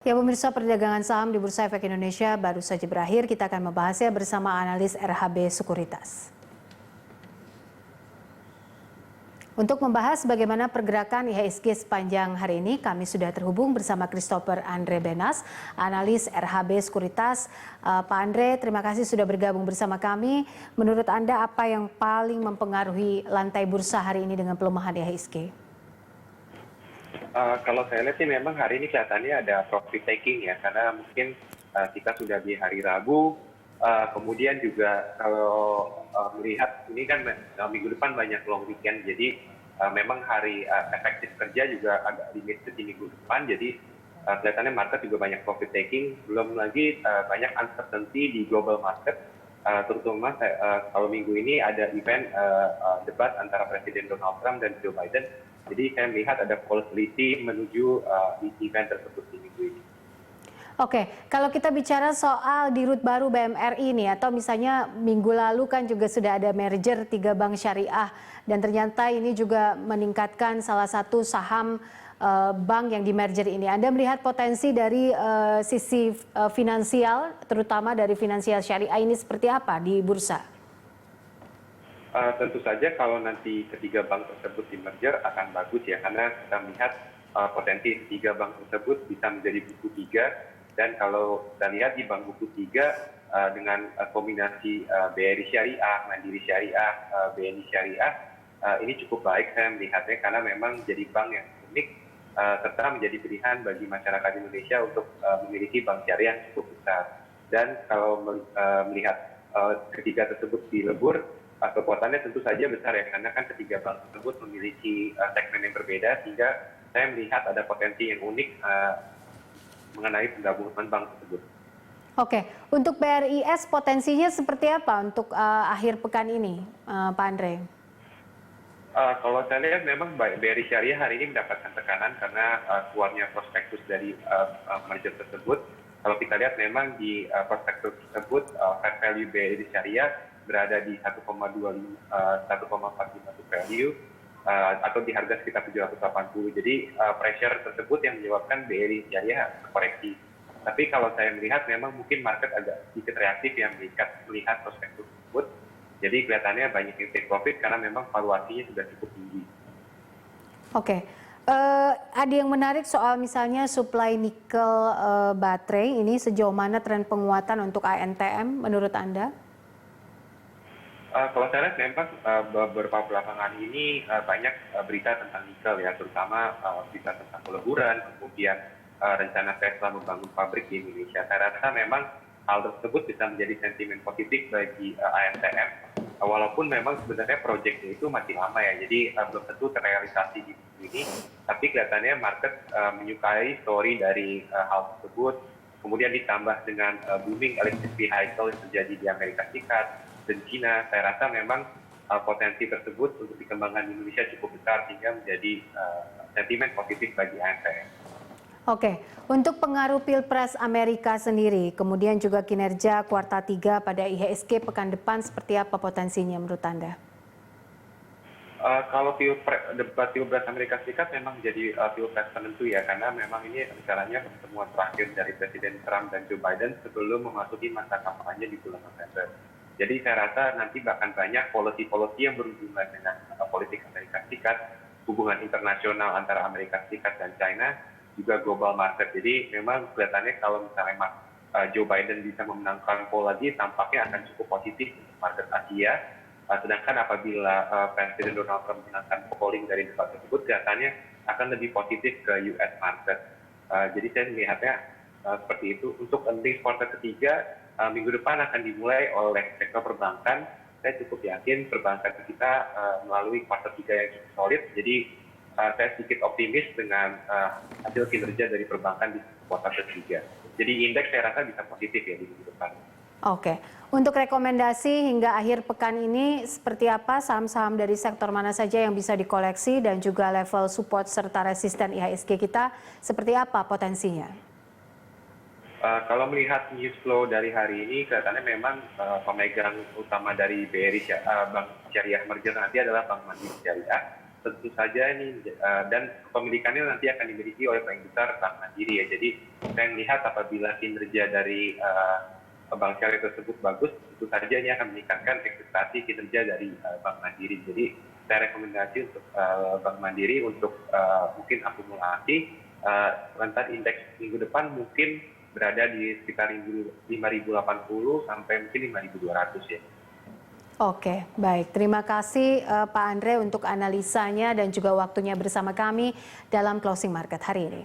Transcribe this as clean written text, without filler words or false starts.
Ya pemirsa, perdagangan saham di Bursa Efek Indonesia baru saja berakhir. Kita akan membahasnya bersama analis RHB Sekuritas. Untuk membahas bagaimana pergerakan IHSG sepanjang hari ini, kami sudah terhubung bersama Christopher Andre Benas, analis RHB Sekuritas. Pak Andre, terima kasih sudah bergabung bersama kami. Menurut Anda, apa yang paling mempengaruhi lantai bursa hari ini dengan pelemahan IHSG? Kalau saya lihat sih memang hari ini kelihatannya ada profit taking ya, karena mungkin kita sudah di hari Rabu, kemudian juga kalau melihat ini kan minggu depan banyak long weekend, jadi memang hari efektif kerja juga agak limited di minggu depan, jadi kelihatannya market juga banyak profit taking, belum lagi banyak uncertainty di global market, terutama kalau minggu ini ada event debat antara Presiden Donald Trump dan Joe Biden. Jadi saya melihat ada volatility menuju event tersebut di minggu ini. Oke, kalau kita bicara soal di root baru BMRI ini, atau misalnya minggu lalu kan juga sudah ada merger 3 bank syariah, dan ternyata ini juga meningkatkan salah satu saham bank yang di merger ini. Anda melihat potensi dari sisi finansial, terutama dari finansial syariah ini seperti apa di bursa? Tentu saja kalau nanti ketiga bank tersebut di merger akan bagus ya, karena kita melihat potensi ketiga bank tersebut bisa menjadi buku tiga, dan kalau kita lihat di bank buku tiga dengan kombinasi BRI Syariah, Mandiri Syariah, BNI Syariah, ini cukup baik saya melihatnya, karena memang jadi bank yang unik serta menjadi pilihan bagi masyarakat Indonesia untuk memiliki bank syariah yang cukup besar. Dan kalau melihat ketiga tersebut dilebur, kekuatannya tentu saja besar ya, karena kan ketiga bank tersebut memiliki segmen yang berbeda, sehingga saya melihat ada potensi yang unik mengenai penggabungan bank tersebut. Oke, untuk BRIS potensinya seperti apa untuk akhir pekan ini, Pak Andre? Kalau saya lihat memang BRI Syariah hari ini mendapatkan tekanan karena keluarnya prospektus dari merger tersebut. Kalau kita lihat memang di prospektus tersebut fair value BRI Syariah berada di 1,45 value atau di harga sekitar 780. Jadi pressure tersebut yang menyebabkan BRI Syariah koreksi. Tapi kalau saya melihat memang mungkin market agak sedikit reaktif yang melihat prospektus tersebut. Jadi kelihatannya banyak yang take profit karena memang valuasinya sudah cukup tinggi. Oke. Ada yang menarik soal misalnya suplai nikel baterai ini, sejauh mana tren penguatan untuk ANTM menurut Anda? Kalau saya lihat memang beberapa belakangan ini banyak berita tentang nikel ya, terutama berita tentang peleburan, kemudian rencana Tesla membangun pabrik di Indonesia. Saya rasa memang hal tersebut bisa menjadi sentimen positif bagi ANTM. Walaupun memang sebenarnya proyeknya itu masih lama ya, jadi belum tentu terrealisasi di minggu ini, tapi kelihatannya market menyukai story dari hal tersebut, kemudian ditambah dengan booming electric vehicle yang terjadi di Amerika Serikat dan China. Saya rasa memang potensi tersebut untuk dikembangkan di Indonesia cukup besar, sehingga menjadi sentimen positif bagi ANTM. Oke, untuk pengaruh Pilpres Amerika sendiri, kemudian juga kinerja kuartal 3 pada IHSG pekan depan seperti apa potensinya menurut Anda? Kalau debat Pilpres Amerika Serikat memang menjadi Pilpres penentu ya, karena memang ini rencananya pertemuan terakhir dari Presiden Trump dan Joe Biden sebelum memasuki masa kampanye di bulan November. Jadi saya rasa nanti bahkan banyak policy-policy yang berhubungan dengan politik Amerika Serikat, hubungan internasional antara Amerika Serikat dan China, juga global market. Jadi memang kelihatannya kalau misalnya Joe Biden bisa memenangkan poll lagi, tampaknya akan cukup positif untuk market Asia. Sedangkan apabila Presiden Donald Trump memenangkan polling dari debat tersebut, kelihatannya akan lebih positif ke US market. Jadi saya melihatnya seperti itu. Untuk earnings quarter ketiga, minggu depan akan dimulai oleh sektor perbankan. Saya cukup yakin perbankan kita melalui kuartal 3 yang cukup solid. Jadi saya sedikit optimis dengan hasil kinerja dari perbankan di kuartal ketiga. Jadi indeks saya rasa bisa positif ya di minggu depan. Oke, untuk rekomendasi hingga akhir pekan ini seperti apa, saham-saham dari sektor mana saja yang bisa dikoleksi, dan juga level support serta resisten IHSG kita seperti apa potensinya? Kalau melihat news flow dari hari ini, kelihatannya memang pemegang utama dari BRI Bank Syariah Merger nanti adalah Bank Mandiri Syariah. tentu saja ini dan kepemilikannya nanti akan dimiliki oleh paling besar Bank Mandiri ya. Jadi saya melihat apabila kinerja dari bank syariah tersebut bagus, tentu saja ini akan meningkatkan ekspektasi kinerja dari Bank Mandiri. Jadi saya rekomendasi untuk Bank Mandiri untuk mungkin akumulasi rentan indeks minggu depan mungkin berada di sekitar 5.080 sampai mungkin 5.200 ya. Oke, baik. Terima kasih Pak Andre untuk analisanya dan juga waktunya bersama kami dalam closing market hari ini.